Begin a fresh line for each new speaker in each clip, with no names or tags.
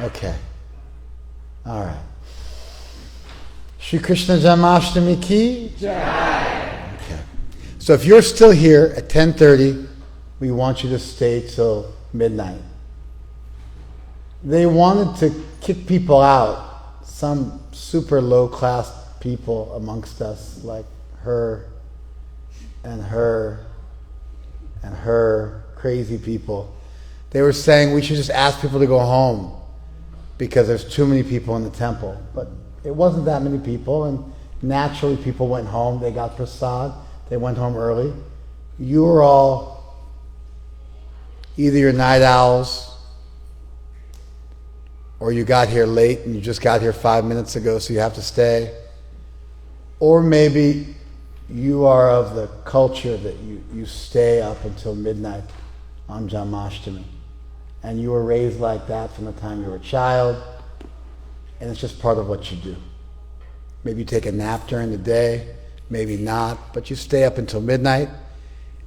Okay. All right. Shri Krishna Janmashtami ki? Jai. Okay. So if you're still here at 10:30, we want you to stay till midnight. They wanted to kick people out, some super low-class people amongst us, like her and her and her crazy people. They were saying we should just ask people to go home because there's too many people in the temple. But it wasn't that many people, and naturally people went home. They got prasad. They went home early. You were all either your night owls or you got here late and you just got here 5 minutes ago, so you have to stay. Or maybe you are of the culture that you stay up until midnight on Janmashtami. And you were raised like that from the time you were a child, and it's just part of what you do. Maybe you take a nap during the day, maybe not, but you stay up until midnight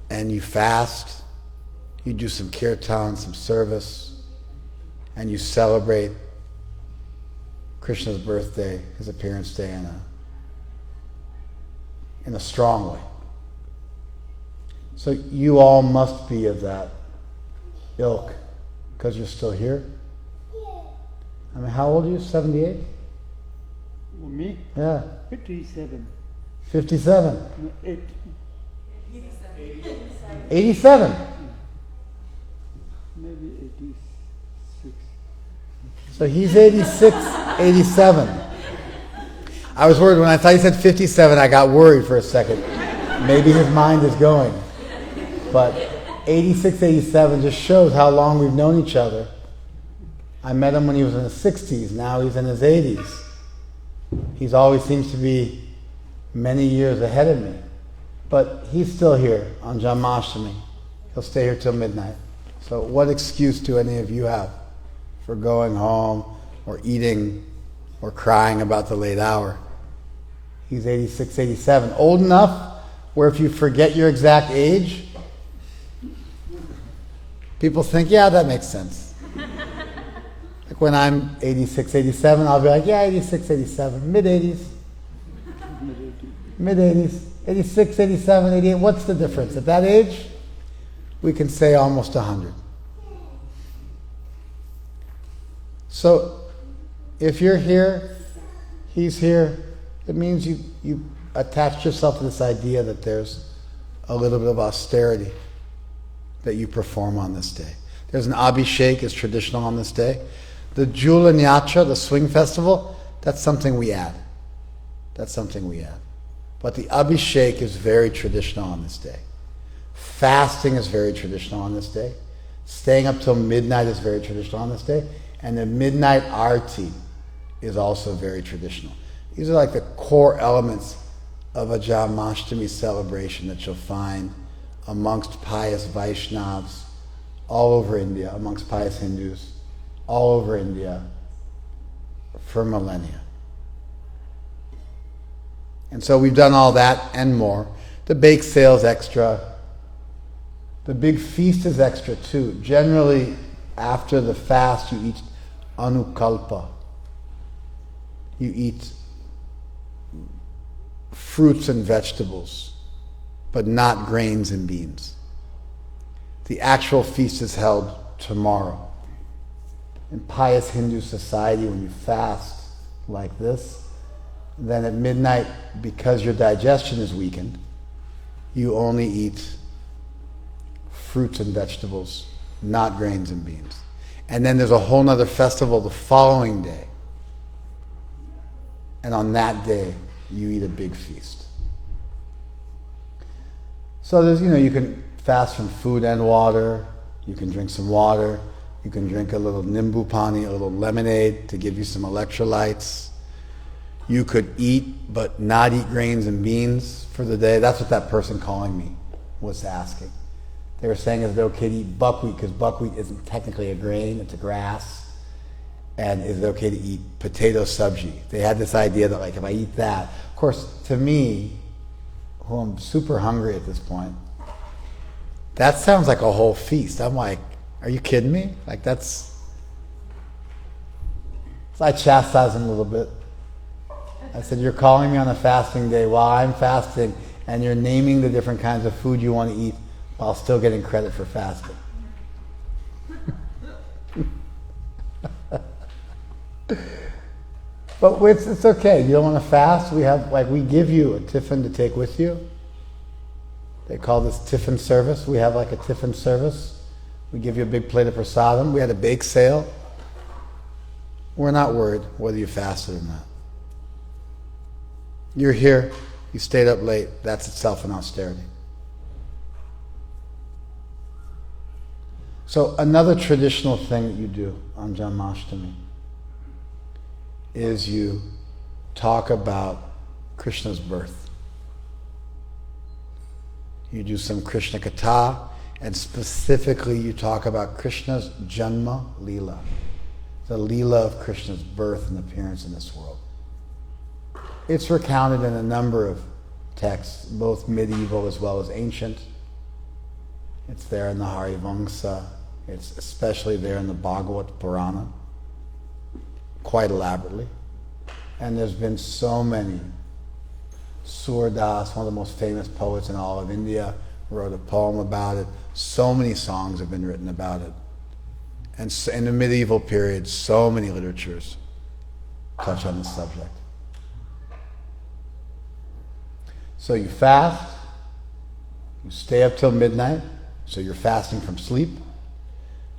and you fast, you do some kirtan, some service, and you celebrate Krishna's birthday, his appearance day in a strong way. So you all must be of that ilk because you're still here. I mean, how old are you? 78?
Well, me?
Yeah.
57.
57?
No,
87?
Maybe 86.
So he's 86, 87. I was worried when I thought he said 57, I got worried for a second. Maybe his mind is going. But 86, 87 just shows how long we've known each other. I met him when he was in his 60s. Now he's in his 80s. He's always seems to be many years ahead of me. But he's still here on Janmashtami. He'll stay here till midnight. So what excuse do any of you have for going home or eating or crying about the late hour? He's 86, 87. Old enough where if you forget your exact age, people think, yeah, that makes sense. Like when I'm 86, 87, I'll be like, yeah, 86, 87, mid-80s. Mid-80s, 86, 87, 88. What's the difference? At that age, we can say almost 100. So if you're here, he's here, it means you attached yourself to this idea that there's a little bit of austerity that you perform on this day. There's an Abhishek, it's traditional on this day. The Jula Nyatra, the swing festival, that's something we add. That's something we add. But the Abhishek is very traditional on this day. Fasting is very traditional on this day. Staying up till midnight is very traditional on this day. And the midnight arti is also very traditional. These are like the core elements of a Janmashtami celebration that you'll find amongst pious Vaishnavas all over India, amongst pious Hindus all over India for millennia. And so we've done all that and more. The bake sale is extra. The big feast is extra too. Generally, after the fast, you eat anukalpa. You eat fruits and vegetables, but not grains and beans. The actual feast is held tomorrow. In pious Hindu society, when you fast like this, then at midnight, because your digestion is weakened, you only eat fruits and vegetables, not grains and beans. And then there's a whole other festival the following day. And on that day, you eat a big feast. So there's, you can fast from food and water. You can drink some water. You can drink a little nimbu pani, a little lemonade to give you some electrolytes. You could eat, but not eat grains and beans for the day. That's what that person calling me was asking. They were saying, is it okay to eat buckwheat? Because buckwheat isn't technically a grain, it's a grass. And is it okay to eat potato sabji? They had this idea that, like, if I eat that, of course, to me, who I'm super hungry at this point, that sounds like a whole feast. I'm like, are you kidding me? Like, that's So I chastised him a little bit. I said, you're calling me on a fasting day while I'm fasting, and you're naming the different kinds of food you want to eat while still getting credit for fasting. But it's okay. You don't want to fast. We give you a tiffin to take with you. They call this tiffin service. We have like a tiffin service. We give you a big plate of prasadam. We had a bake sale. We're not worried whether you fasted or not. You're here. You stayed up late. That's itself an austerity. So another traditional thing that you do on Janmashtami is you talk about Krishna's birth. You do some Krishna Katha, and specifically you talk about Krishna's Janma Leela, the Leela of Krishna's birth and appearance in this world. It's recounted in a number of texts, both medieval as well as ancient. It's there in the Harivamsa. It's especially there in the Bhagavat Purana, quite elaborately. And there's been so many. Surdas, one of the most famous poets in all of India, wrote a poem about it. So many songs have been written about it. And so in the medieval period, so many literatures touch on the subject. So you fast, you stay up till midnight, so you're fasting from sleep.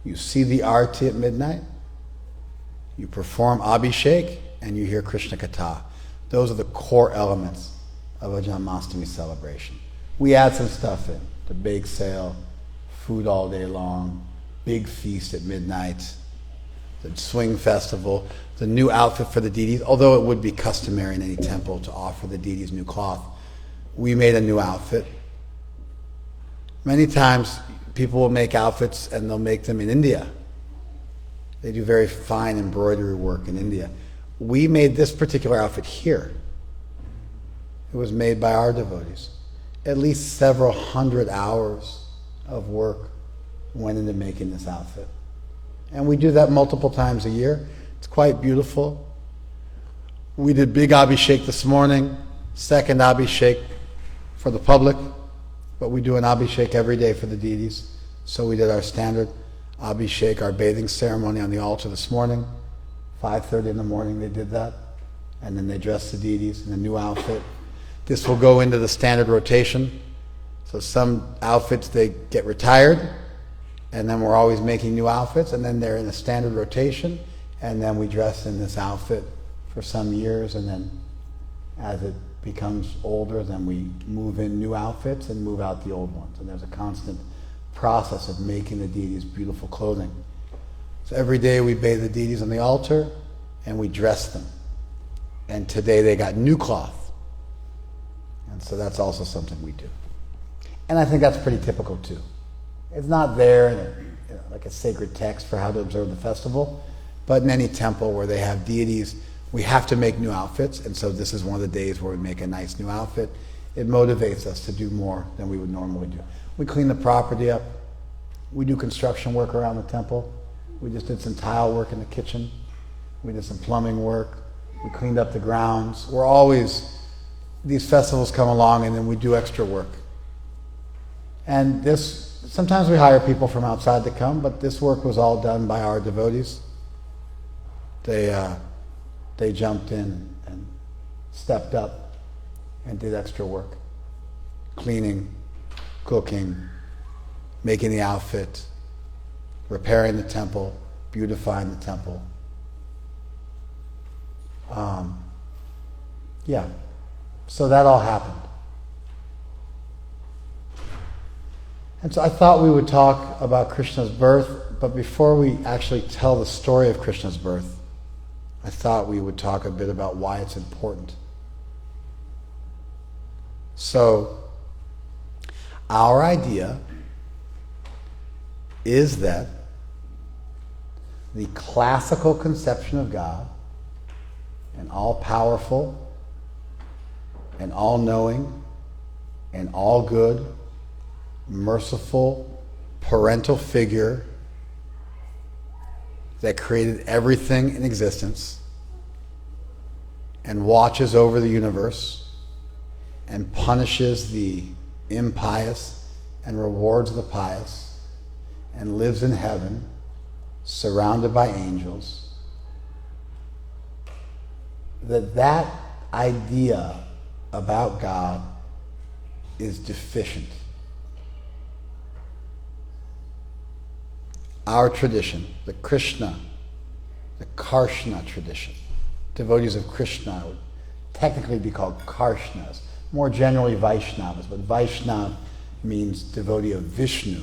You see the arti at midnight, you perform abhishek, and you hear Krishna Katha. Those are the core elements of a Janmashtami celebration. We add some stuff in, the bake sale, food all day long, big feast at midnight, the swing festival, the new outfit for the deities, although it would be customary in any temple to offer the deities new cloth. We made a new outfit. Many times people will make outfits and they'll make them in India. They do very fine embroidery work in India. We made this particular outfit here. It was made by our devotees. At least several hundred hours of work went into making this outfit. And we do that multiple times a year. It's quite beautiful. We did big abhishek this morning, second abhishek for the public, but we do an abhishek every day for the deities. So we did our standard abhishek, our bathing ceremony on the altar this morning. 5:30 in the morning they did that. And then they dressed the deities in a new outfit. This will go into the standard rotation. So some outfits, they get retired, and then we're always making new outfits, and then they're in a standard rotation, and then we dress in this outfit for some years, and then as it becomes older, then we move in new outfits and move out the old ones. And there's a constant process of making the deities beautiful clothing. So every day we bathe the deities on the altar, and we dress them. And today they got new cloth. And so that's also something we do. And I think that's pretty typical too. It's not there in like a sacred text for how to observe the festival, but in any temple where they have deities, we have to make new outfits, and so this is one of the days where we make a nice new outfit. It motivates us to do more than we would normally do. We clean the property up. We do construction work around the temple. We just did some tile work in the kitchen. We did some plumbing work. We cleaned up the grounds. These festivals come along and then we do extra work. And sometimes we hire people from outside to come, but this work was all done by our devotees. They jumped in and stepped up and did extra work. Cleaning, cooking, making the outfit, repairing the temple, beautifying the temple. So that all happened. And so I thought we would talk about Krishna's birth, but before we actually tell the story of Krishna's birth, I thought we would talk a bit about why it's important. So, our idea is that the classical conception of God, an all-powerful, an all-knowing, an all-good, merciful, parental figure that created everything in existence, and watches over the universe and punishes the impious and rewards the pious and lives in heaven surrounded by angels, that idea about God is deficient. Our tradition, the Krishna, the Krsna tradition, devotees of Krishna would technically be called Krishnas, more generally Vaishnavas, but Vaishnav means devotee of Vishnu.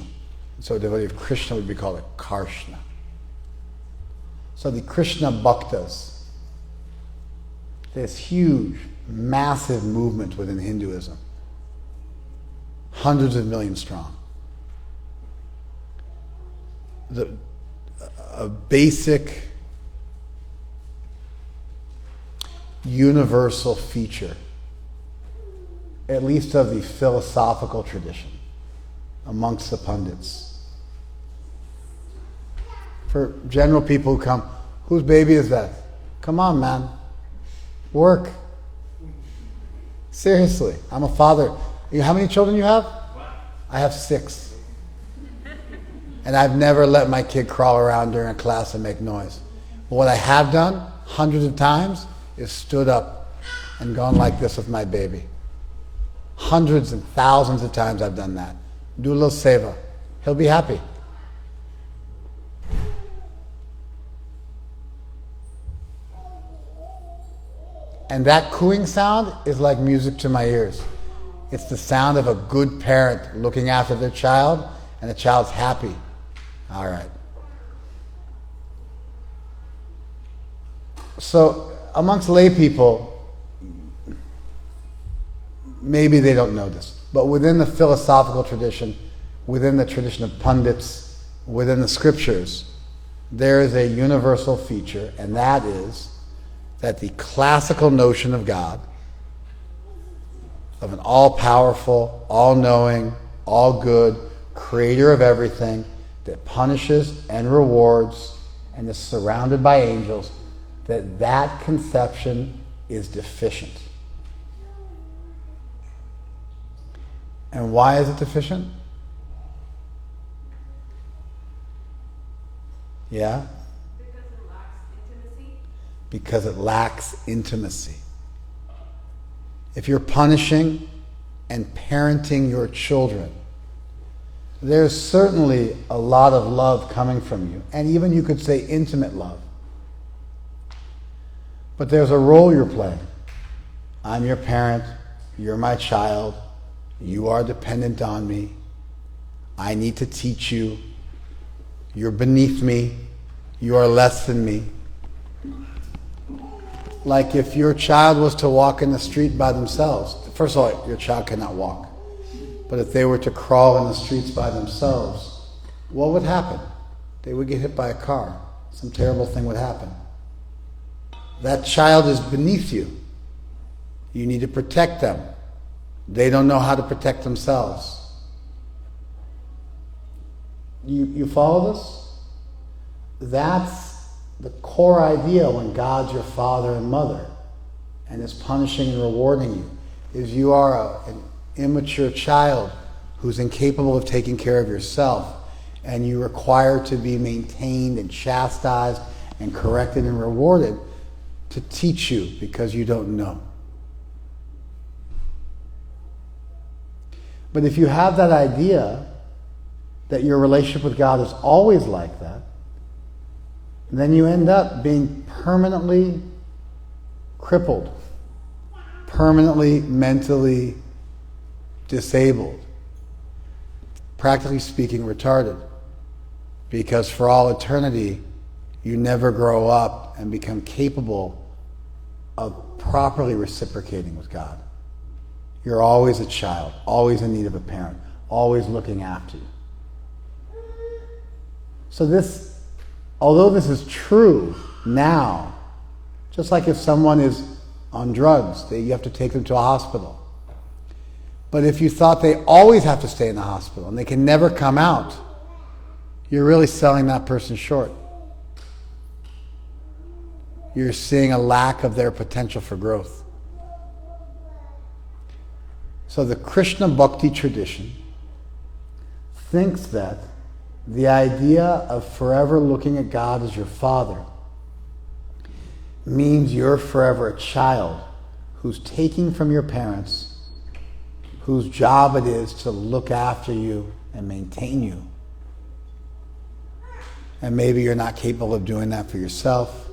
So a devotee of Krishna would be called a Krsna. So the Krishna Bhaktas, this huge, massive movement within Hinduism, hundreds of millions strong. A basic universal feature, at least of the philosophical tradition amongst the pundits. For general people who come, whose baby is that? Come on, man. Work. Seriously, I'm a father. How many children you have? I have 6. And I've never let my kid crawl around during a class and make noise. But what I have done hundreds of times is stood up and gone like this with my baby. Hundreds and thousands of times I've done that. Do a little seva. He'll be happy. And that cooing sound is like music to my ears. It's the sound of a good parent looking after their child, and the child's happy. All right. So amongst lay people, maybe they don't know this, but within the philosophical tradition, within the tradition of pundits, within the scriptures, there is a universal feature, and that is that the classical notion of God, of an all-powerful, all-knowing, all-good, creator of everything, that punishes and rewards and is surrounded by angels, that conception is deficient. And why is it deficient? Yeah?
Because it lacks intimacy.
Because it lacks intimacy. If you're punishing and parenting your children, there's certainly a lot of love coming from you, and even you could say intimate love. But there's a role you're playing. I'm your parent, you're my child, you are dependent on me, I need to teach you, you're beneath me, you are less than me. Like if your child was to walk in the street by themselves, first of all, your child cannot walk. But if they were to crawl in the streets by themselves, what would happen? They would get hit by a car. Some terrible thing would happen. That child is beneath you. You need to protect them. They don't know how to protect themselves. You follow this? That's the core idea when God's your father and mother and is punishing and rewarding you, is you are an immature child who's incapable of taking care of yourself, and you require to be maintained and chastised and corrected and rewarded to teach you because you don't know. But if you have that idea that your relationship with God is always like that, then you end up being permanently crippled, permanently mentally disabled, practically speaking retarded, because for all eternity you never grow up and become capable of properly reciprocating with God. You're always a child, always in need of a parent, always looking after you. So this, although this is true now, just like if someone is on drugs, you have to take them to a hospital. But if you thought they always have to stay in the hospital and they can never come out, you're really selling that person short. you're seeing a lack of their potential for growth. So the Krishna Bhakti tradition thinks that the idea of forever looking at God as your father means you're forever a child who's taking from your parents, whose job it is to look after you and maintain you. And maybe you're not capable of doing that for yourself,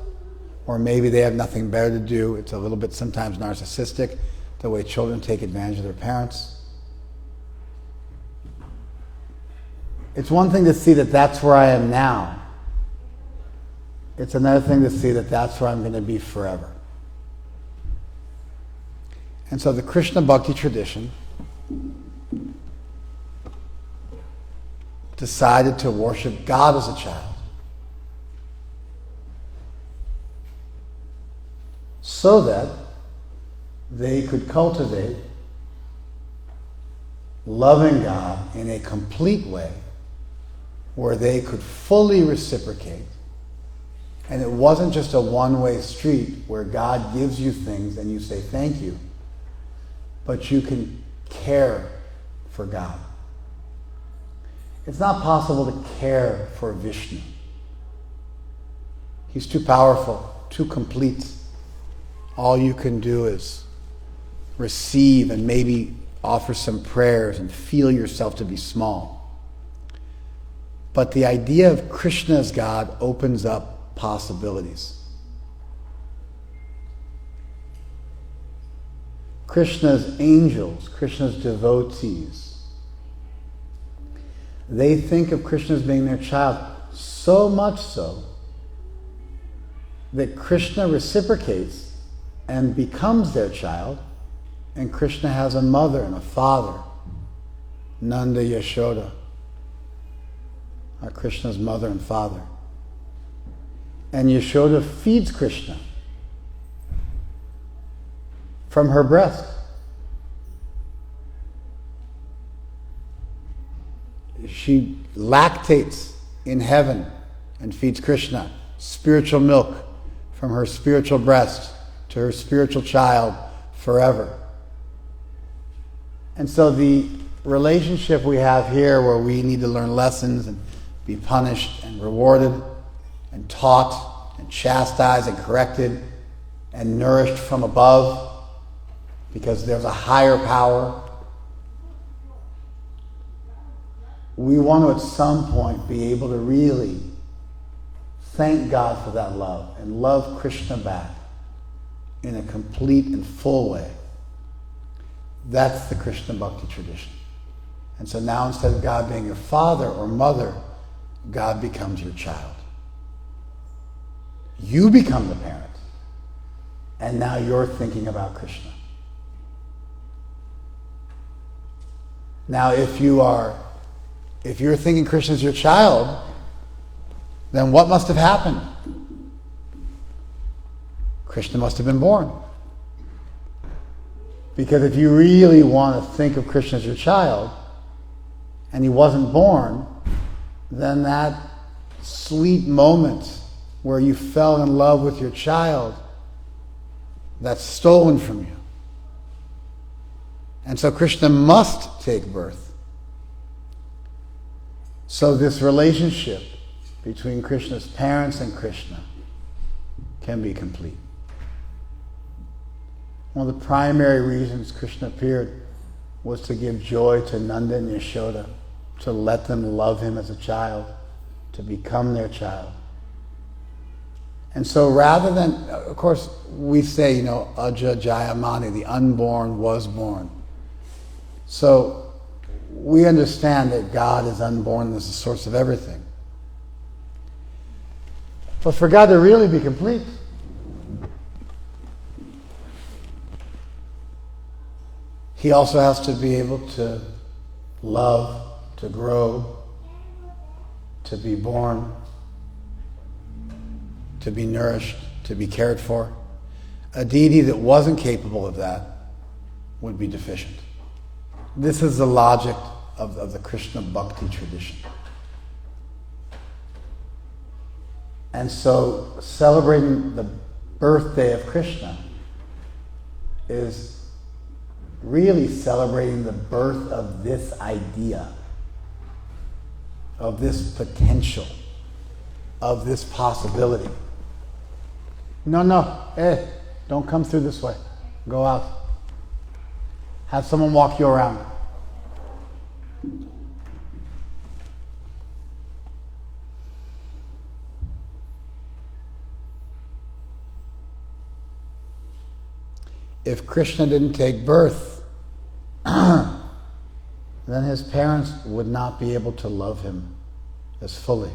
or maybe they have nothing better to do. It's a little bit sometimes narcissistic, the way children take advantage of their parents. It's one thing to see that that's where I am now. It's another thing to see that that's where I'm going to be forever. And so the Krishna Bhakti tradition decided to worship God as a child, so that they could cultivate loving God in a complete way where they could fully reciprocate. And it wasn't just a one-way street where God gives you things and you say thank you, but you can care for God. It's not possible to care for Vishnu. He's too powerful, too complete. All you can do is receive and maybe offer some prayers and feel yourself to be small. But the idea of Krishna as God opens up possibilities. Krishna's angels, Krishna's devotees, they think of Krishna as being their child, so much so that Krishna reciprocates and becomes their child, and Krishna has a mother and a father, Nanda Yashoda, are Krishna's mother and father. And Yashoda feeds Krishna from her breast. She lactates in heaven and feeds Krishna spiritual milk from her spiritual breast to her spiritual child forever. And so the relationship we have here, where we need to learn lessons and be punished and rewarded and taught and chastised and corrected and nourished from above because there's a higher power, we want to at some point be able to really thank God for that love and love Krishna back in a complete and full way. That's the Krishna Bhakti tradition. And so now, instead of God being your father or mother, God becomes your child. You become the parent. And now you're thinking about Krishna. Now, if you're thinking Krishna is your child, then what must have happened? Krishna must have been born. Because if you really want to think of Krishna as your child, and he wasn't born, then that sweet moment where you fell in love with your child, that's stolen from you. And so Krishna must take birth. So this relationship between Krishna's parents and Krishna can be complete. One of the primary reasons Krishna appeared was to give joy to Nanda and Yashoda, to let them love him as a child, to become their child. And so rather than, of course, we say, Aja Jayamani, the unborn was born. So we understand that God is unborn and is the source of everything. But for God to really be complete, he also has to be able to love, to grow, to be born, to be nourished, to be cared for. A deity that wasn't capable of that would be deficient. This is the logic of the Krishna Bhakti tradition. And so celebrating the birthday of Krishna is really celebrating the birth of this idea, of this potential, of this possibility. No, don't come through this way. Go out. Have someone walk you around. If Krishna didn't take birth, then his parents would not be able to love him as fully.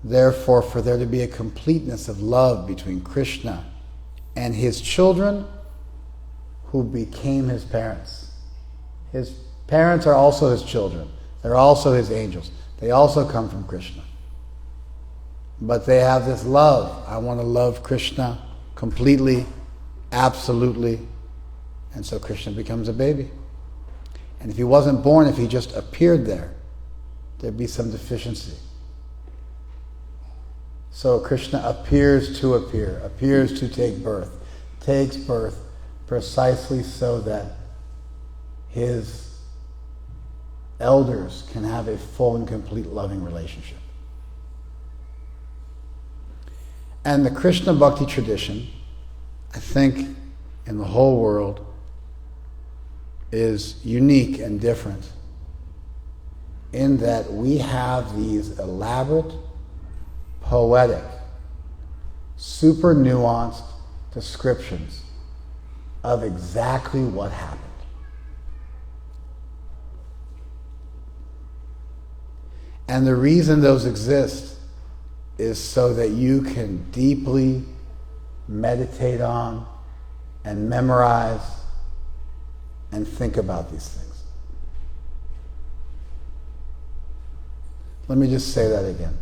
Therefore, for there to be a completeness of love between Krishna and his children who became his parents. His parents are also his children. They're also his angels. They also come from Krishna. But they have this love. I want to love Krishna completely, absolutely. And so Krishna becomes a baby. And if he wasn't born, if he just appeared there, there'd be some deficiency. So Krishna appears to take birth, takes birth precisely so that his elders can have a full and complete loving relationship. And the Krishna Bhakti tradition, I think, in the whole world, is unique and different in that we have these elaborate, poetic, super nuanced descriptions of exactly what happened. And the reason those exist is so that you can deeply meditate on and memorize and think about these things. Let me just say that again.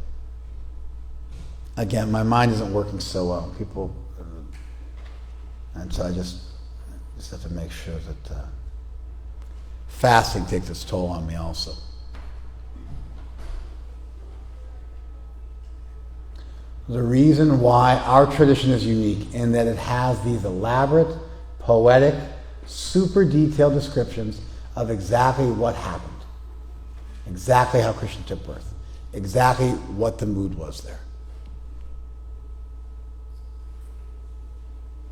Again, my mind isn't working so well. And so I just have to make sure that fasting takes its toll on me also. The reason why our tradition is unique in that it has these elaborate, poetic, super detailed descriptions of exactly what happened, exactly how Krishna took birth, exactly what the mood was there,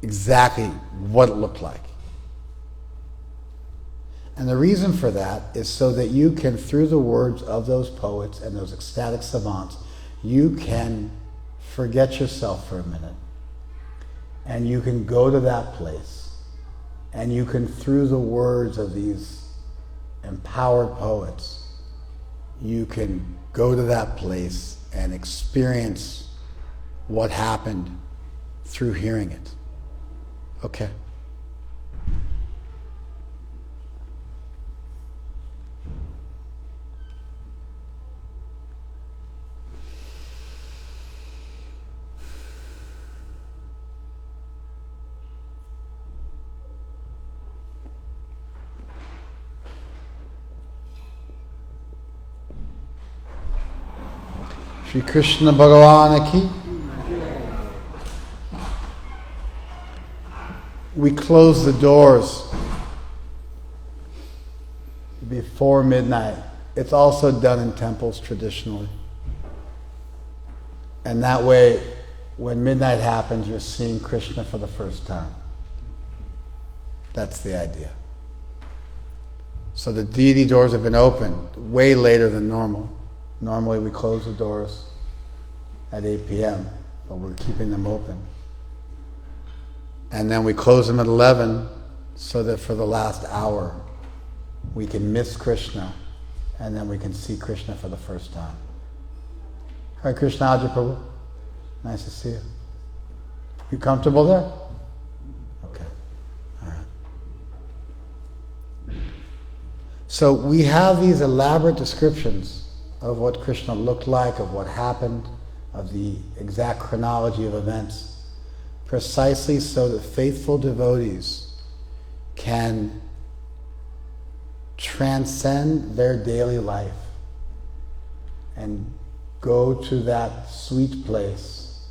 exactly what it looked like. And the reason for that is so that you can, through the words of those poets and those ecstatic savants, you can forget yourself for a minute. And you can go to that place. And you can, through the words of these empowered poets, you can go to that place and experience what happened through hearing it. Okay. Shri Krishna Bhagavan ki. We close the doors before midnight. It's also done in temples traditionally. And that way, when midnight happens, you're seeing Krishna for the first time. That's the idea. So the deity doors have been opened way later than normal. Normally we close the doors at 8 p.m., but we're keeping them open. And then we close them at 11 so that for the last hour we can miss Krishna and then we can see Krishna for the first time. Hare Krishna, Ajay Prabhu. Nice to see you. You comfortable there? Okay. All right. So we have these elaborate descriptions of what Krishna looked like, of what happened, of the exact chronology of events, precisely so that faithful devotees can transcend their daily life and go to that sweet place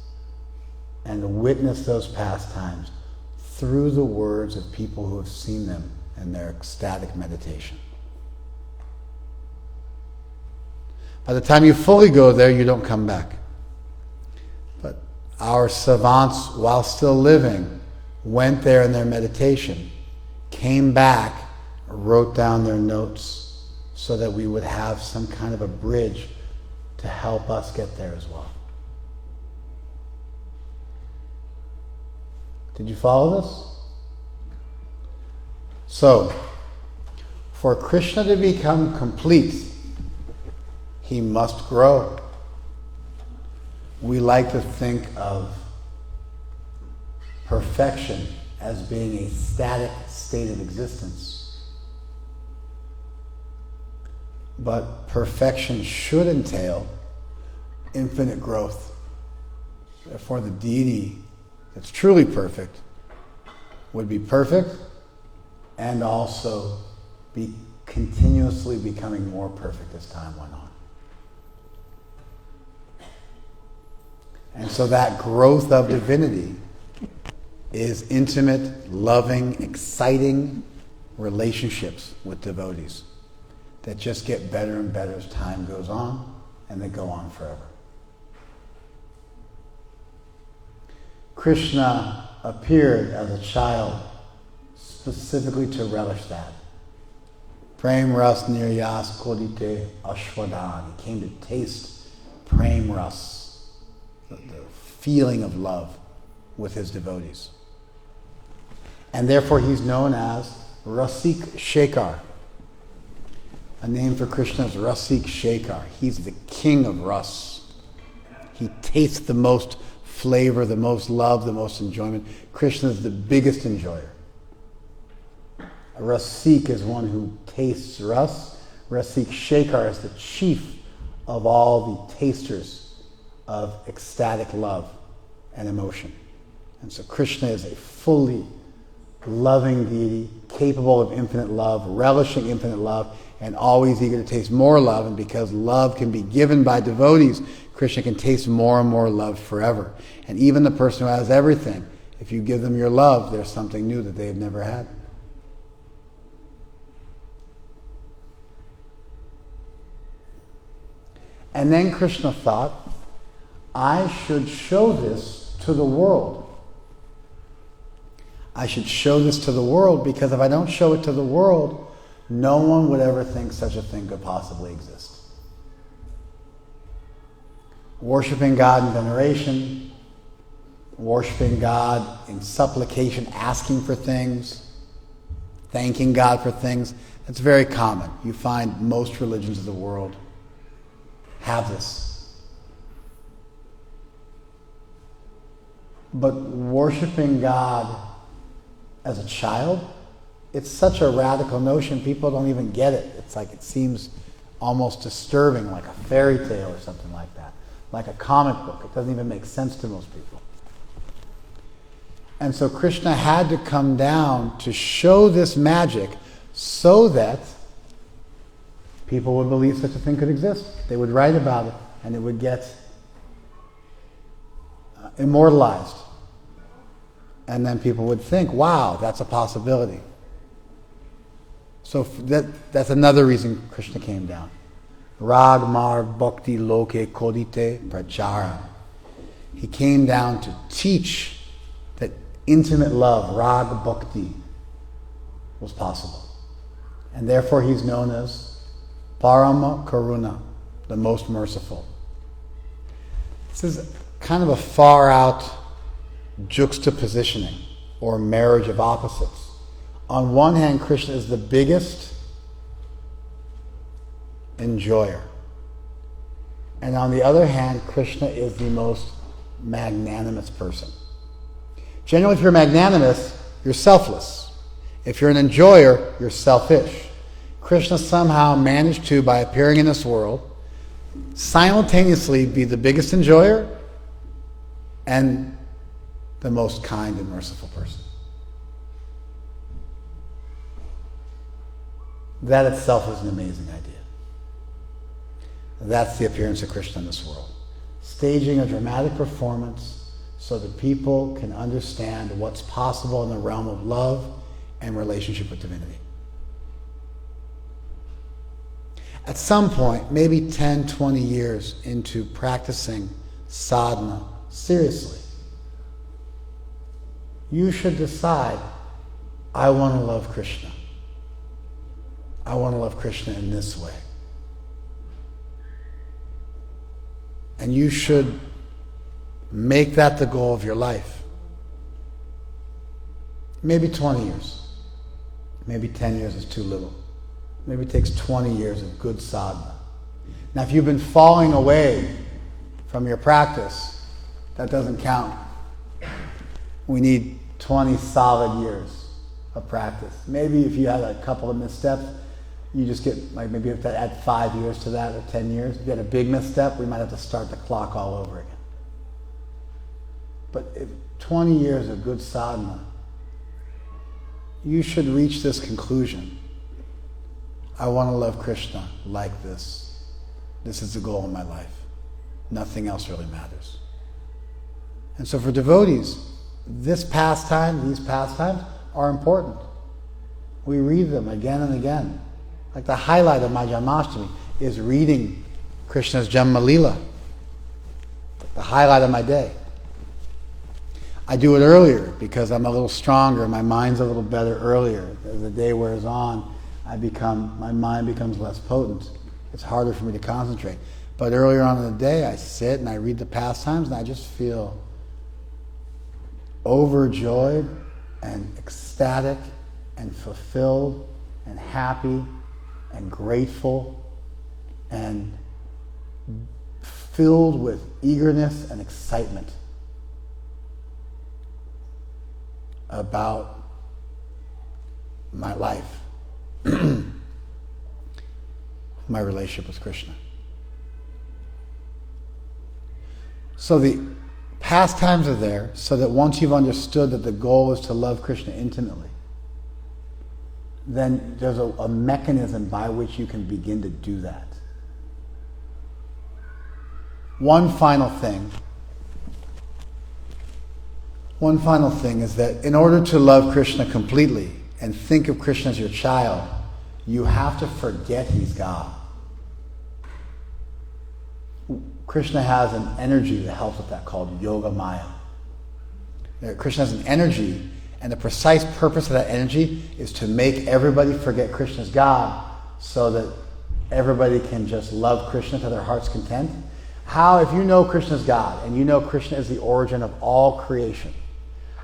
and and witness those pastimes through the words of people who have seen them in their ecstatic meditation. By the time you fully go there, you don't come back. But our savants, while still living, went there in their meditation, came back, wrote down their notes so that we would have some kind of a bridge to help us get there as well. Did you follow this? So, for Krishna to become complete, he must grow. We like to think of perfection as being a static state of existence. But perfection should entail infinite growth. Therefore, the deity that's truly perfect would be perfect and also be continuously becoming more perfect as time went on. And so that growth of divinity is intimate, loving, exciting relationships with devotees that just get better and better as time goes on, and they go on forever. Krishna appeared as a child specifically to relish that. Prem ras niryas kodite ashwadan. He came to taste prem ras, the feeling of love with his devotees. And therefore he's known as Rasik Shekhar. A name for Krishna is Rasik Shekhar. He's the king of ras. He tastes the most flavor, the most love, the most enjoyment. Krishna is the biggest enjoyer. A Rasik is one who tastes ras. Rasik Shekhar is the chief of all the tasters of ecstatic love and emotion. And so Krishna is a fully loving deity, capable of infinite love, relishing infinite love, and always eager to taste more love. And because love can be given by devotees, Krishna can taste more and more love forever. And even the person who has everything, if you give them your love, there's something new that they've never had. And then Krishna thought, I should show this to the world. I should show this to the world, because if I don't show it to the world, no one would ever think such a thing could possibly exist. Worshipping God in veneration, worshipping God in supplication, asking for things, thanking God for things, that's very common. You find most religions of the world have this. But worshiping God as a child, it's such a radical notion, people don't even get it. It's like, it seems almost disturbing, like a fairy tale or something like that, like a comic book. It doesn't even make sense to most people. And so Krishna had to come down to show this magic so that people would believe such a thing could exist. They would write about it, and it would get immortalized. And then people would think, wow, that's a possibility. So that's another reason Krishna came down. Rag mar bhakti loke kodite prachara. He came down to teach that intimate love, rag bhakti, was possible. And therefore he's known as Parama Karuna, the most merciful. This is kind of a far out juxtapositioning or marriage of opposites. On one hand, Krishna is the biggest enjoyer. And on the other hand, Krishna is the most magnanimous person. Generally, if you're magnanimous, you're selfless. If you're an enjoyer, you're selfish. Krishna somehow managed to, by appearing in this world, simultaneously be the biggest enjoyer and the most kind and merciful person. That itself is an amazing idea. That's the appearance of Krishna in this world. Staging a dramatic performance so that people can understand what's possible in the realm of love and relationship with divinity. At some point, maybe 10, 20 years into practicing sadhana seriously, you should decide, I want to love Krishna. I want to love Krishna in this way. And you should make that the goal of your life. Maybe 20 years. Maybe 10 years is too little. Maybe it takes 20 years of good sadhana. Now, if you've been falling away from your practice, that doesn't count. We need 20 solid years of practice. Maybe if you had a couple of missteps, you just get, like, maybe you have to add 5 years to that, or 10 years. If you had a big misstep, we might have to start the clock all over again. But if 20 years of good sadhana, you should reach this conclusion. I want to love Krishna like this. This is the goal of my life. Nothing else really matters. And so for devotees, these pastimes are important. We read them again and again. Like the highlight of my Janmashtami is reading Krishna's Janma Leela. The highlight of my day. I do it earlier because I'm a little stronger, my mind's a little better earlier. As the day wears on, my mind becomes less potent. It's harder for me to concentrate. But earlier on in the day, I sit and I read the pastimes and I just feel overjoyed and ecstatic and fulfilled and happy and grateful and filled with eagerness and excitement about my life, my relationship with Krishna. So the pastimes are there so that once you've understood that the goal is to love Krishna intimately, then there's a mechanism by which you can begin to do that. One final thing is that in order to love Krishna completely and think of Krishna as your child, you have to forget he's God. Krishna has an energy that helps with that called Yoga Maya. Krishna has an energy, and the precise purpose of that energy is to make everybody forget Krishna's God so that everybody can just love Krishna to their heart's content. How, if you know Krishna's God and you know Krishna is the origin of all creation,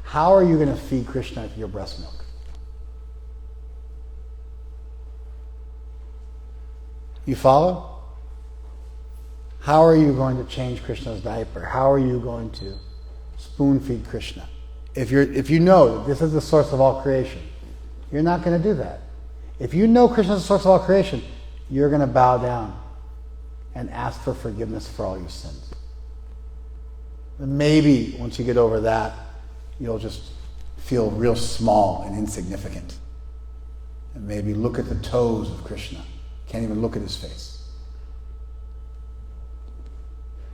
how are you going to feed Krishna your breast milk? You follow? How are you going to change Krishna's diaper? How are you going to spoon feed Krishna? If you know that this is the source of all creation, you're not going to do that. If you know Krishna is the source of all creation, you're going to bow down and ask for forgiveness for all your sins. And maybe once you get over that, you'll just feel real small and insignificant. And maybe look at the toes of Krishna. Can't even look at his face.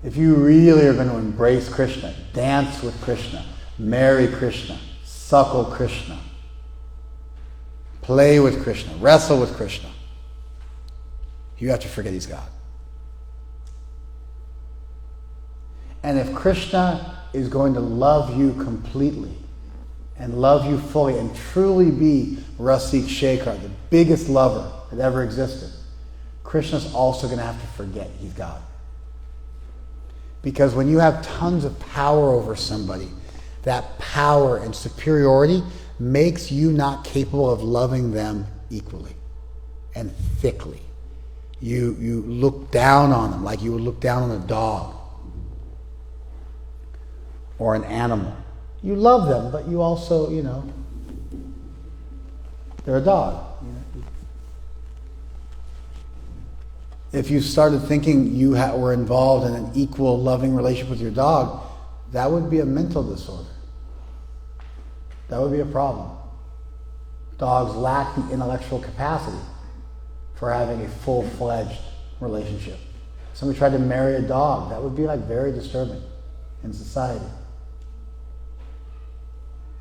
If you really are going to embrace Krishna, dance with Krishna, marry Krishna, suckle Krishna, play with Krishna, wrestle with Krishna, you have to forget he's God. And if Krishna is going to love you completely and love you fully and truly be Rasik Shekhar, the biggest lover that ever existed, Krishna's also going to have to forget he's God. Because when you have tons of power over somebody, that power and superiority makes you not capable of loving them equally and thickly. You look down on them like you would look down on a dog or an animal. You love them, but you also, they're a dog. If you started thinking you were involved in an equal, loving relationship with your dog, that would be a mental disorder. That would be a problem. Dogs lack the intellectual capacity for having a full-fledged relationship. Somebody tried to marry a dog, that would be very disturbing in society.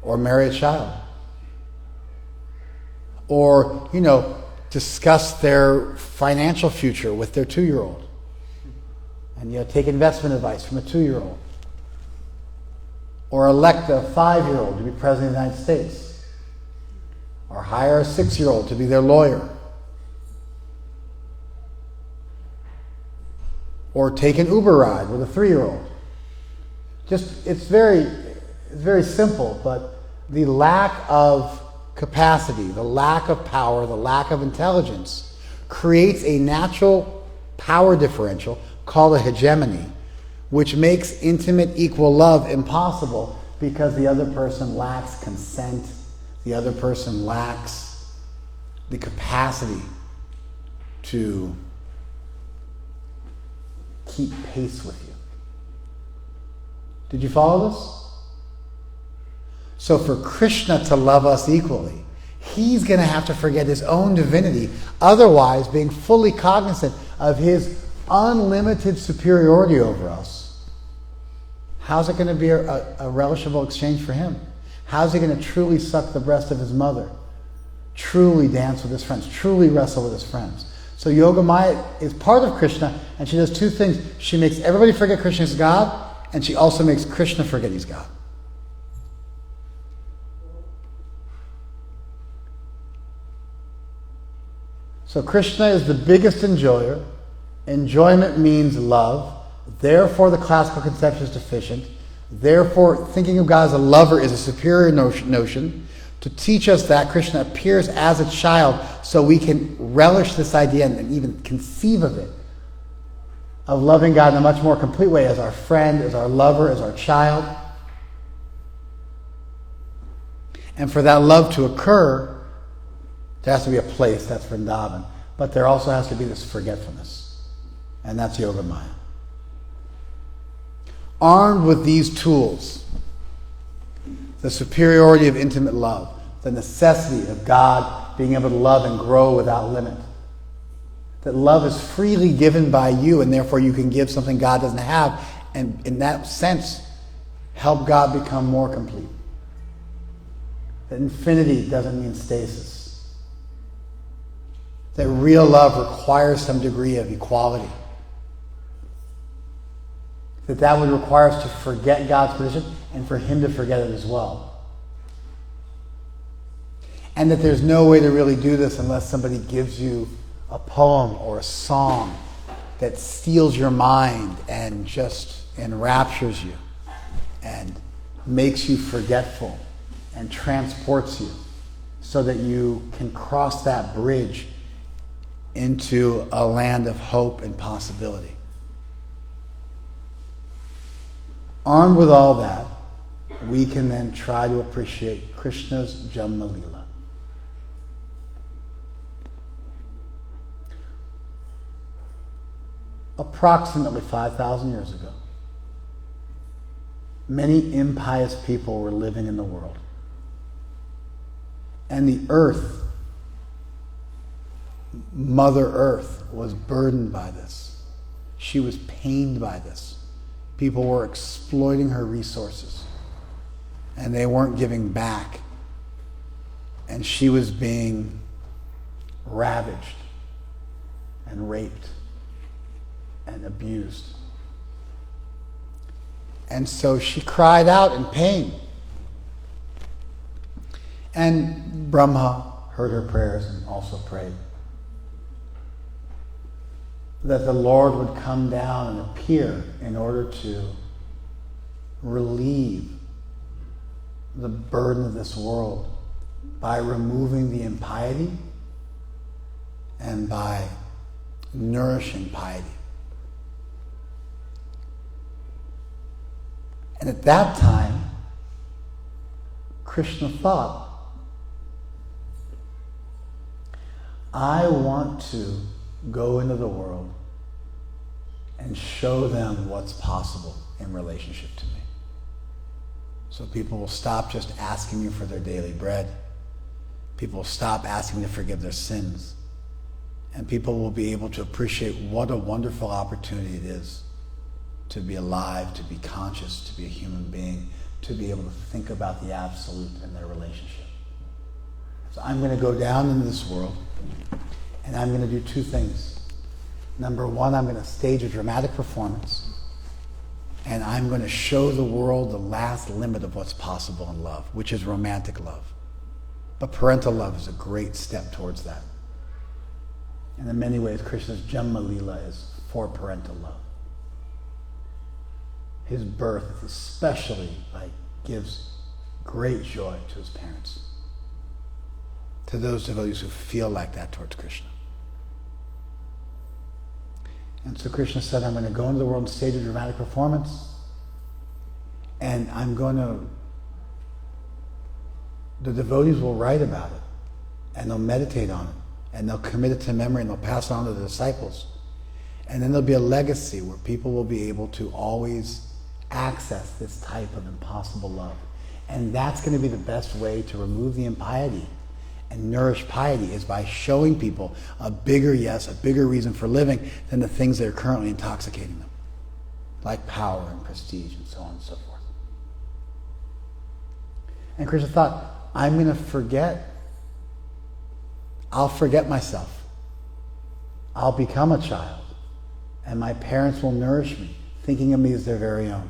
or marry a child. Or, discuss their financial future with their 2-year-old. And, take investment advice from a 2-year-old. Or elect a 5-year-old to be president of the United States. Or hire a 6-year-old to be their lawyer. Or take an Uber ride with a 3-year-old. It's very simple, but the lack of capacity, the lack of power, the lack of intelligence creates a natural power differential called a hegemony, which makes intimate equal love impossible because the other person lacks consent, the other person lacks the capacity to keep pace with you. Did you follow this? So for Krishna to love us equally, he's going to have to forget his own divinity, otherwise being fully cognizant of his unlimited superiority over us. How's it going to be a relishable exchange for him? How's he going to truly suck the breast of his mother? Truly dance with his friends? Truly wrestle with his friends? So Yoga Maya is part of Krishna, and she does two things. She makes everybody forget Krishna is God, and she also makes Krishna forget he's God. So Krishna is the biggest enjoyer. Enjoyment means love. Therefore, the classical conception is deficient. Therefore, thinking of God as a lover is a superior notion. To teach us that, Krishna appears as a child so we can relish this idea and even conceive of it, of loving God in a much more complete way as our friend, as our lover, as our child. And for that love to occur, there has to be a place, that's Vrindavan. But there also has to be this forgetfulness. And that's Yoga Maya. Armed with these tools, the superiority of intimate love, the necessity of God being able to love and grow without limit, that love is freely given by you and therefore you can give something God doesn't have, and in that sense, help God become more complete. That infinity doesn't mean stasis. That real love requires some degree of equality. That would require us to forget God's position and for him to forget it as well. And that there's no way to really do this unless somebody gives you a poem or a song that steals your mind and just enraptures you and makes you forgetful and transports you so that you can cross that bridge into a land of hope and possibility. Armed with all that, we can then try to appreciate Krishna's Janma Lila. Approximately 5,000 years ago, many impious people were living in the world. And the earth, Mother Earth, was burdened by this. She was pained by this. People were exploiting her resources, and they weren't giving back. And she was being ravaged and raped and abused. And so she cried out in pain. And Brahma heard her prayers and also prayed that the Lord would come down and appear in order to relieve the burden of this world by removing the impiety and by nourishing piety. And at that time, Krishna thought, I want to go into the world and show them what's possible in relationship to me. So people will stop just asking me for their daily bread. People will stop asking me to forgive their sins. And people will be able to appreciate what a wonderful opportunity it is to be alive, to be conscious, to be a human being, to be able to think about the absolute in their relationship. So I'm going to go down into this world, and I'm going to do two things. Number one, I'm going to stage a dramatic performance, and I'm going to show the world the last limit of what's possible in love, which is romantic love. But parental love is a great step towards that. And in many ways, Krishna's Janma Leela is for parental love. His birth especially gives great joy to his parents, to those devotees who feel like that towards Krishna. And so Krishna said, I'm going to go into the world and stage a dramatic performance, and the devotees will write about it, and they'll meditate on it, and they'll commit it to memory, and they'll pass it on to the disciples. And then there'll be a legacy where people will be able to always access this type of impossible love. And that's going to be the best way to remove the impiety and nourish piety, is by showing people a bigger reason for living than the things that are currently intoxicating them, like power and prestige and so on and so forth. And Krishna thought, I'll forget myself. I'll become a child, and my parents will nourish me, thinking of me as their very own.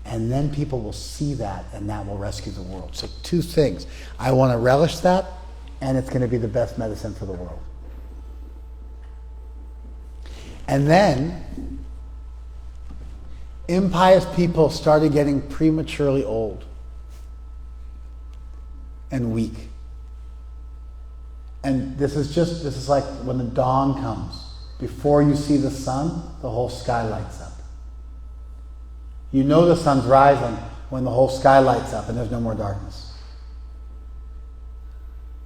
And then people will see that, and that will rescue the world. So two things. I want to relish that, and it's going to be the best medicine for the world. And then, impious people started getting prematurely old and weak. And this is like when the dawn comes. Before you see the sun, the whole sky lights up. You know the sun's rising when the whole sky lights up and there's no more darkness.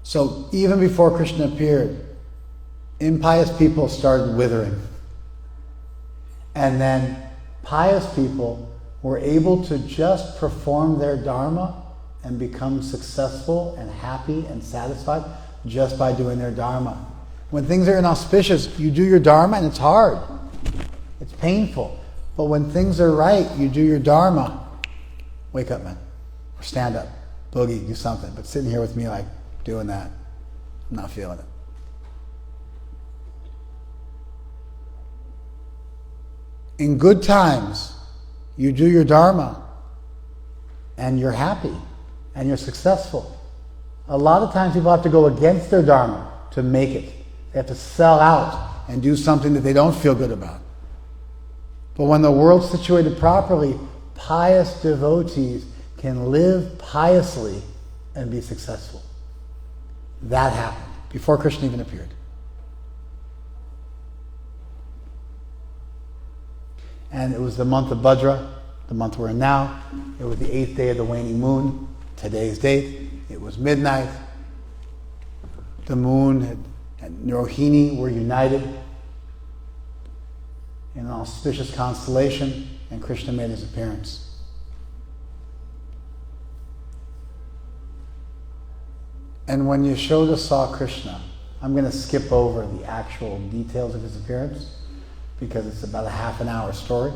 So even before Krishna appeared, impious people started withering. And then pious people were able to just perform their dharma and become successful and happy and satisfied just by doing their dharma. When things are inauspicious, you do your dharma and it's hard. It's painful. But when things are right, you do your dharma. Wake up, man. Or stand up. Boogie, do something. But sitting here with me doing that, I'm not feeling it. In good times, you do your dharma and you're happy and you're successful. A lot of times people have to go against their dharma to make it. They have to sell out and do something that they don't feel good about. But when the world's situated properly, pious devotees can live piously and be successful. That happened before Krishna even appeared. And it was the month of Bhadra, the month we're in now. It was the 8th day of the waning moon, today's date. It was midnight. The moon and Rohini were united in an auspicious constellation, and Krishna made his appearance. And when Yashoda saw Krishna, I'm going to skip over the actual details of his appearance because it's about a half an hour story.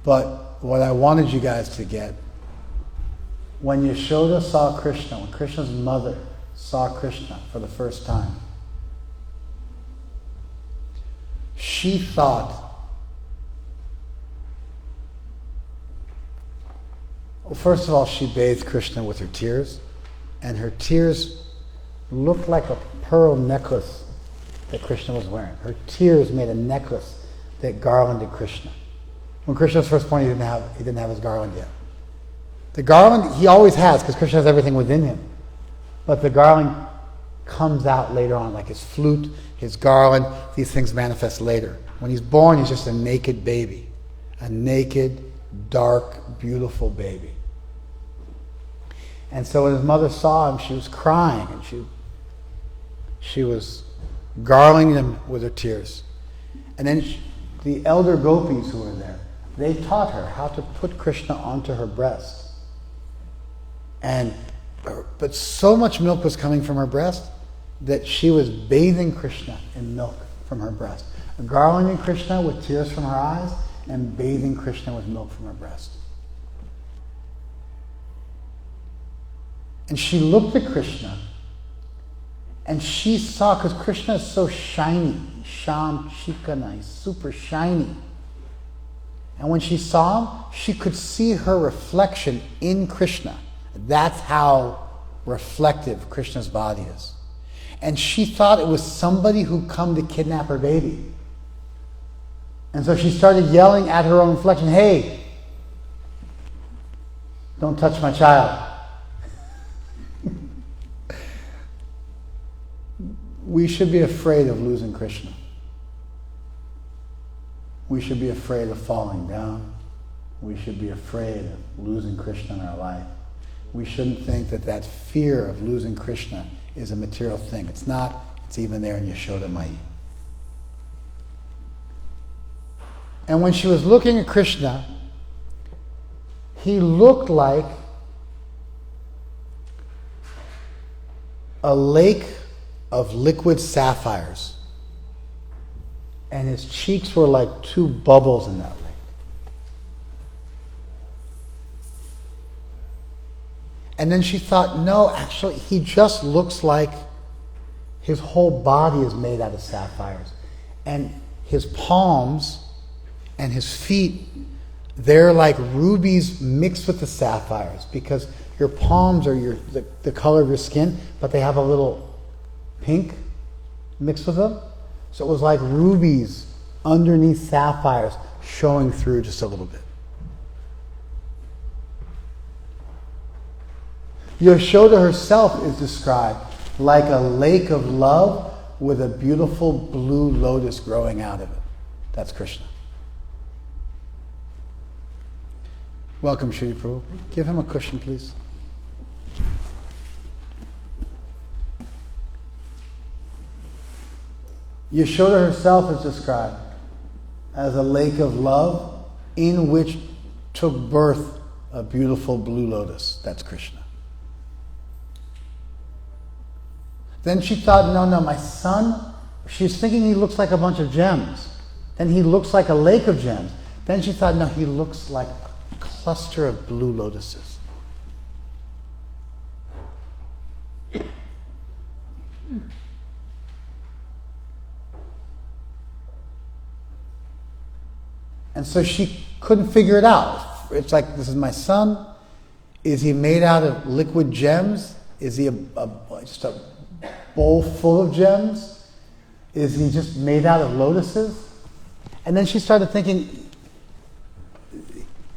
But what I wanted you guys to get, when Yashoda saw Krishna, when Krishna's mother saw Krishna for the first time, she thought, well, first of all, she bathed Krishna with her tears, and her tears looked like a pearl necklace that Krishna was wearing. Her tears made a necklace that garlanded Krishna. When Krishna was first born, he didn't have his garland yet. The garland he always has, because Krishna has everything within him. But the garland comes out later on, like his flute, his garland. These things manifest later. When he's born, he's just a naked baby. A naked, dark, beautiful baby. And so when his mother saw him, she was crying, and she was garlanding him with her tears. And then the elder gopis who were there, they taught her how to put Krishna onto her breast. But so much milk was coming from her breast that she was bathing Krishna in milk from her breast. Garlanding Krishna with tears from her eyes and bathing Krishna with milk from her breast. And she looked at Krishna, and she saw, because Krishna is so shiny, Sham Chikana, he's super shiny. And when she saw him, she could see her reflection in Krishna. That's how reflective Krishna's body is. And she thought it was somebody who'd come to kidnap her baby. And so she started yelling at her own reflection, "Hey, don't touch my child." We should be afraid of losing Krishna. We should be afraid of falling down. We should be afraid of losing Krishna in our life. We shouldn't think that that fear of losing Krishna is a material thing. It's not. It's even there in Yashoda Mai. And when she was looking at Krishna, he looked like a lake of liquid sapphires. And his cheeks were like two bubbles in that lake. And then she thought, no, actually, he just looks like his whole body is made out of sapphires. And his palms and his feet, they're like rubies mixed with the sapphires, because your palms are the color of your skin, but they have a little pink mixed with them. So it was like rubies underneath sapphires showing through just a little bit. Yashoda herself is described like a lake of love with a beautiful blue lotus growing out of it. That's Krishna. Welcome, Shri Prabhu. Give him a cushion, please. Yashoda herself is described as a lake of love in which took birth a beautiful blue lotus. That's Krishna. Then she thought, no, my son, she's thinking he looks like a bunch of gems. Then he looks like a lake of gems. Then she thought, no, he looks like a cluster of blue lotuses. And so she couldn't figure it out. It's like, this is my son. Is he made out of liquid gems? Is he just a bowl full of gems? Is he just made out of lotuses? And then she started thinking,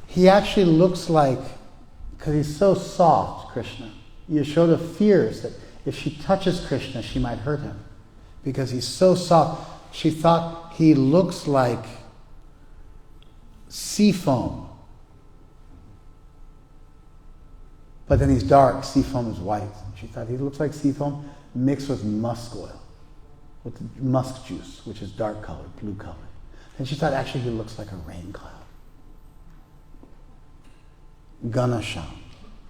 he actually looks like, because he's so soft, Krishna. Yashoda fears that if she touches Krishna, she might hurt him. Because he's so soft. She thought he looks like sea foam. But then he's dark. Sea foam is white. She thought he looks like sea foam mixed with musk oil, with musk juice, which is dark colored, blue colored. And she thought actually he looks like a rain cloud. Ganasham.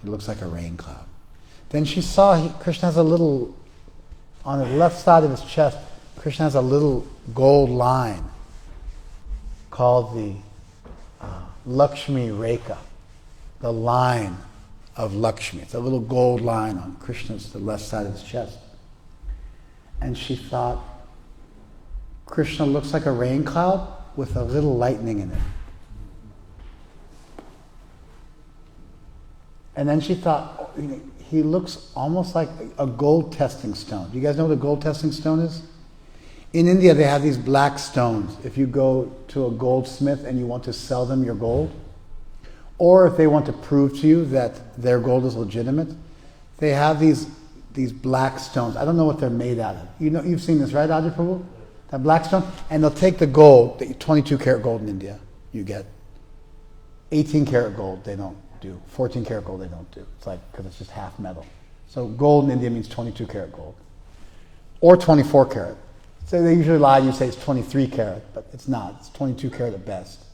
He looks like a rain cloud. Then she saw Krishna has a little, on the left side of his chest, Krishna has a little gold line called the Lakshmi Rekha, the line of Lakshmi. It's a little gold line on Krishna's, the left side of his chest. And she thought, Krishna looks like a rain cloud with a little lightning in it. And then she thought, he looks almost like a gold testing stone. Do you guys know what a gold testing stone is? In India, they have these black stones. If you go to a goldsmith and you want to sell them your gold, or if they want to prove to you that their gold is legitimate, they have these black stones. I don't know what they're made out of. You know, you've seen this, right, Adi Prabhu? That black stone? And they'll take the gold, the 22 karat gold in India, you get. 18 karat gold, they don't do. 14 karat gold, they don't do. It's like, because it's just half metal. So gold in India means 22 karat gold. Or 24 karat. So they usually lie, you say it's 23 karat, but it's not. It's 22 karat at best.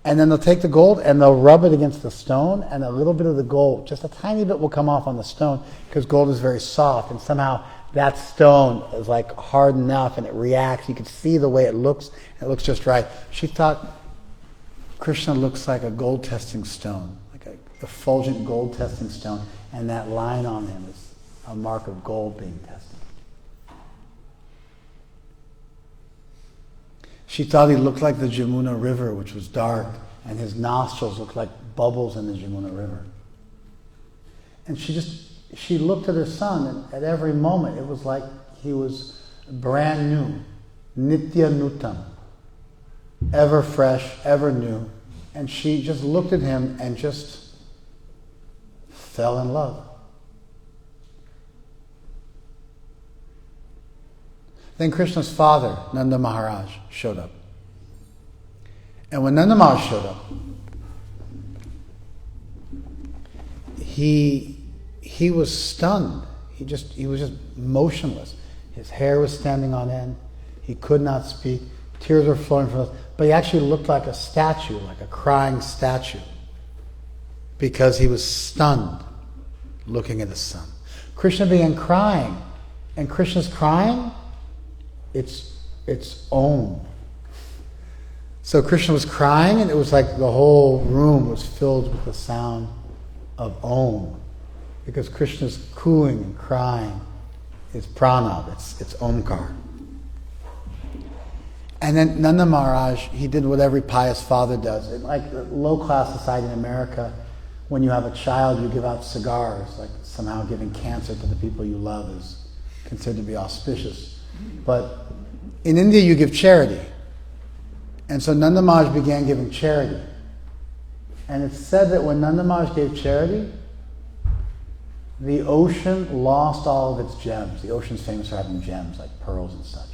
And then they'll take the gold and they'll rub it against the stone, and a little bit of the gold, just a tiny bit, will come off on the stone, because gold is very soft, and somehow that stone is like hard enough and it reacts. You can see the way it looks. It looks just right. She thought Krishna looks like a gold testing stone, like like a effulgent gold testing stone, and that line on him is a mark of gold being tested. She thought he looked like the Jamuna River, which was dark, and his nostrils looked like bubbles in the Jamuna River. And she looked at her son, and at every moment it was like he was brand new, nitya nutam, ever fresh, ever new. And she just looked at him and just fell in love. Then Krishna's father, Nanda Maharaj, showed up. And when Nanda Maharaj showed up, he was stunned. He was just motionless. His hair was standing on end. He could not speak. Tears were flowing from his eyes. But he actually looked like a statue, like a crying statue, because he was stunned looking at his son. Krishna began crying. And Krishna's crying, it's Om. So Krishna was crying, and it was like the whole room was filled with the sound of Om. Because Krishna's cooing and crying is pranab, it's Omkar. And then Nanda Maharaj, he did what every pious father does. In like low-class society in America, when you have a child, you give out cigars, like somehow giving cancer to the people you love is considered to be auspicious. But in India, you give charity. And so Nanda Maharaj began giving charity. And it's said that when Nanda Maharaj gave charity, the ocean lost all of its gems. The ocean's famous for having gems, like pearls and such.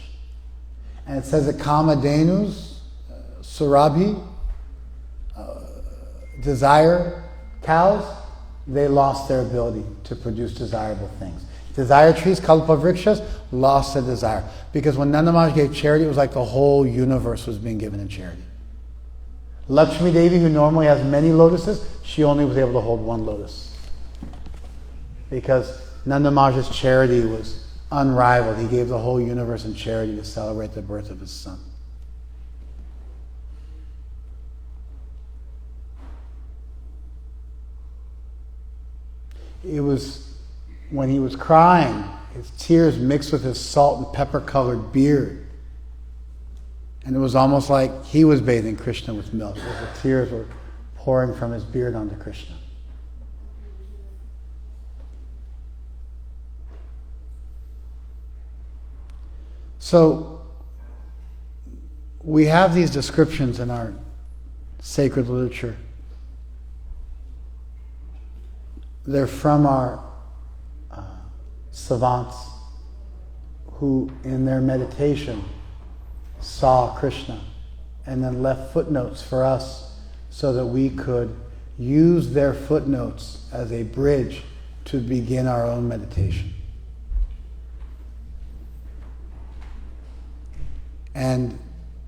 And it says that Kamadhenus, Surabhi, desire cows, they lost their ability to produce desirable things. Desire trees, kalpavrikshas, lost their desire. Because when Nanda Maharaj gave charity, it was like the whole universe was being given in charity. Lakshmi Devi, who normally has many lotuses, she only was able to hold one lotus. Because Nanda Maharaj's charity was unrivaled. He gave the whole universe in charity to celebrate the birth of his son. It was when he was crying, his tears mixed with his salt and pepper colored beard. And it was almost like he was bathing Krishna with milk, as the tears were pouring from his beard onto Krishna. So, we have these descriptions in our sacred literature. They're from our savants who, in their meditation, saw Krishna and then left footnotes for us so that we could use their footnotes as a bridge to begin our own meditation. And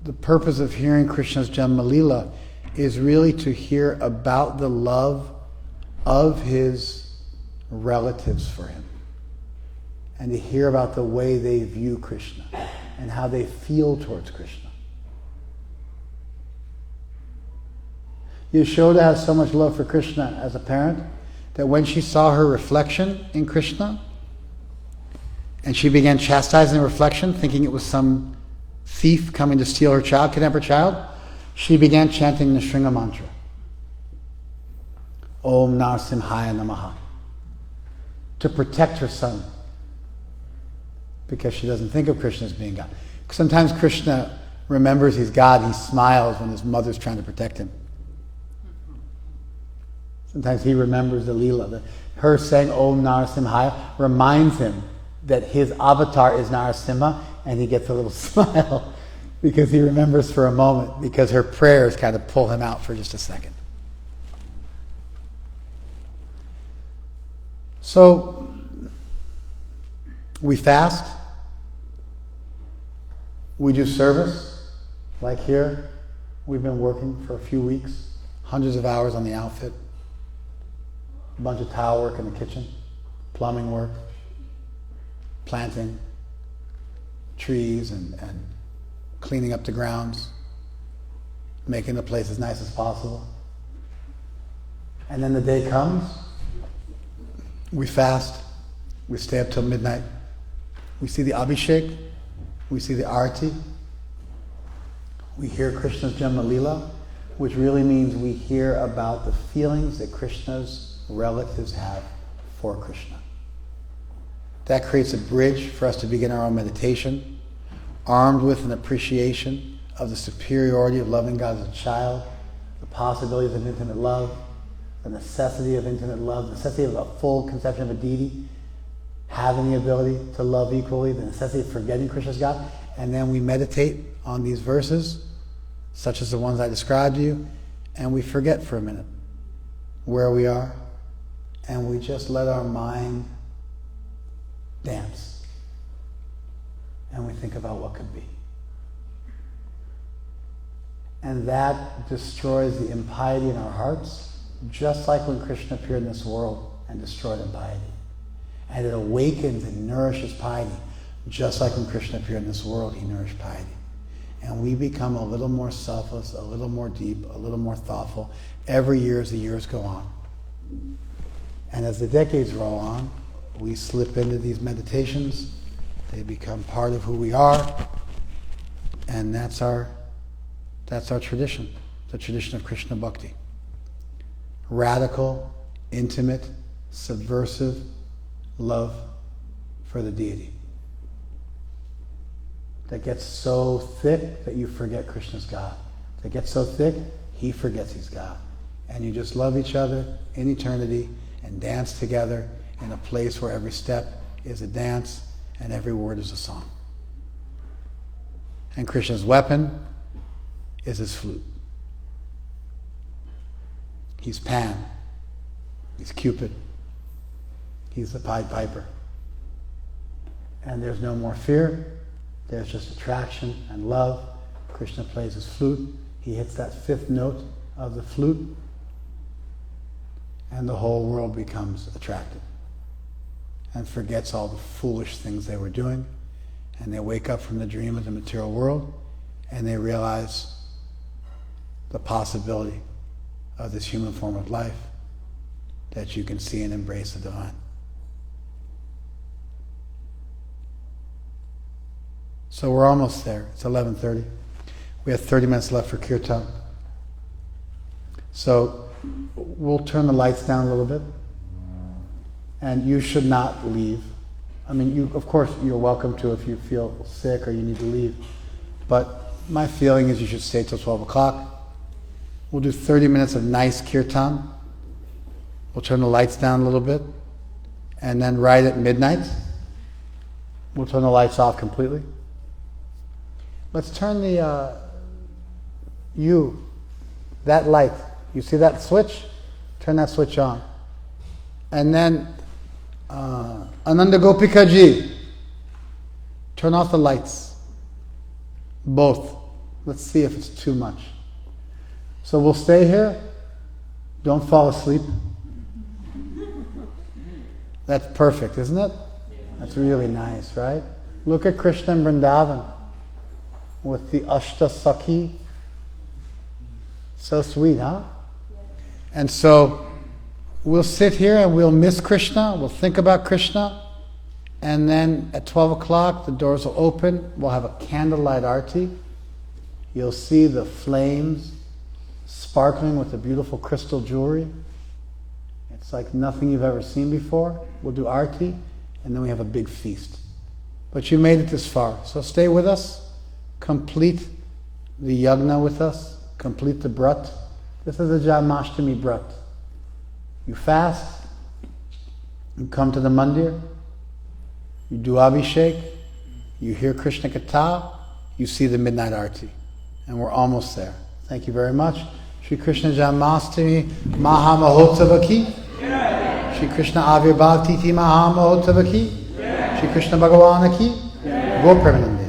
the purpose of hearing Krishna's Janma Leela is really to hear about the love of his relatives for him, and to hear about the way they view Krishna and how they feel towards Krishna. Yashoda has so much love for Krishna as a parent that when she saw her reflection in Krishna and she began chastising the reflection, thinking it was some thief coming to steal her child, kidnap her child, she began chanting the Shringa mantra. Om Narasimhaya Namaha. To protect her son. Because she doesn't think of Krishna as being God. Sometimes Krishna remembers he's God, he smiles when his mother's trying to protect him. Sometimes he remembers the Leela. Her saying Om Narasimhaya reminds him that his avatar is Narasimha, and he gets a little smile because he remembers for a moment, because her prayers kind of pull him out for just a second. So, we fast, we do service, like here. We've been working for a few weeks, hundreds of hours on the outfit, a bunch of tile work in the kitchen, plumbing work, planting trees and cleaning up the grounds, making the place as nice as possible. And then the day comes, we fast, we stay up till midnight, we see the Abhishek, we see the Arati, we hear Krishna's Janma Leela, which really means we hear about the feelings that Krishna's relatives have for Krishna. That creates a bridge for us to begin our own meditation, armed with an appreciation of the superiority of loving God as a child, the possibilities of intimate love, the necessity of intimate love, the necessity of a full conception of a deity, having the ability to love equally, the necessity of forgetting Krishna's God, and then we meditate on these verses, such as the ones I described to you, and we forget for a minute where we are, and we just let our mind dance, and we think about what could be. And that destroys the impiety in our hearts, just like when Krishna appeared in this world and destroyed impiety. And it awakens and nourishes piety, just like when Krishna appeared in this world, he nourished piety. And we become a little more selfless, a little more deep, a little more thoughtful every year as the years go on. And as the decades roll on, we slip into these meditations. They become part of who we are. And that's our tradition, the tradition of Krishna Bhakti. Radical, intimate, subversive love for the deity. That gets so thick that you forget Krishna's God. That gets so thick, he forgets he's God. And you just love each other in eternity and dance together in a place where every step is a dance and every word is a song. And Krishna's weapon is his flute. He's Pan. He's Cupid. He's the Pied Piper. And there's no more fear. There's just attraction and love. Krishna plays his flute. He hits that fifth note of the flute, and the whole world becomes attracted and forgets all the foolish things they were doing, and they wake up from the dream of the material world, and they realize the possibility of this human form of life, that you can see and embrace the divine. So we're almost there. It's 11:30. We have 30 minutes left for kirtan. So we'll turn the lights down a little bit. And you should not leave. I mean, of course, you're welcome to if you feel sick or you need to leave. But my feeling is you should stay till 12 o'clock. We'll do 30 minutes of nice kirtan. We'll turn the lights down a little bit. And then right at midnight, we'll turn the lights off completely. Let's turn that light. You see that switch? Turn that switch on. And then, Ananda Gopika Ji, turn off the lights. Both. Let's see if it's too much. So we'll stay here. Don't fall asleep. That's perfect, isn't it? That's really nice, right? Look at Krishna in Vrindavan with the Ashta Sakhi. So sweet, huh? And so we'll sit here and we'll miss Krishna, we'll think about Krishna, and then at 12 o'clock the doors will open, we'll have a candlelight arti. You'll see the flames sparkling with the beautiful crystal jewelry. It's like nothing you've ever seen before. We'll do arti, and then we have a big feast. But you made it this far, so stay with us. Complete the yagna with us. Complete the brat. This is a Janmashtami brat. You fast. You come to the mandir. You do abhishek. You hear Krishna Katha. You see the midnight arti. And we're almost there. Thank you very much. Shri Krishna Janmashtami Maha Mahotsava ki. Shri Krishna Avirbhav Titi Maha Mahotsava ki. Shri Krishna Bhagavana ki. Go Premanande.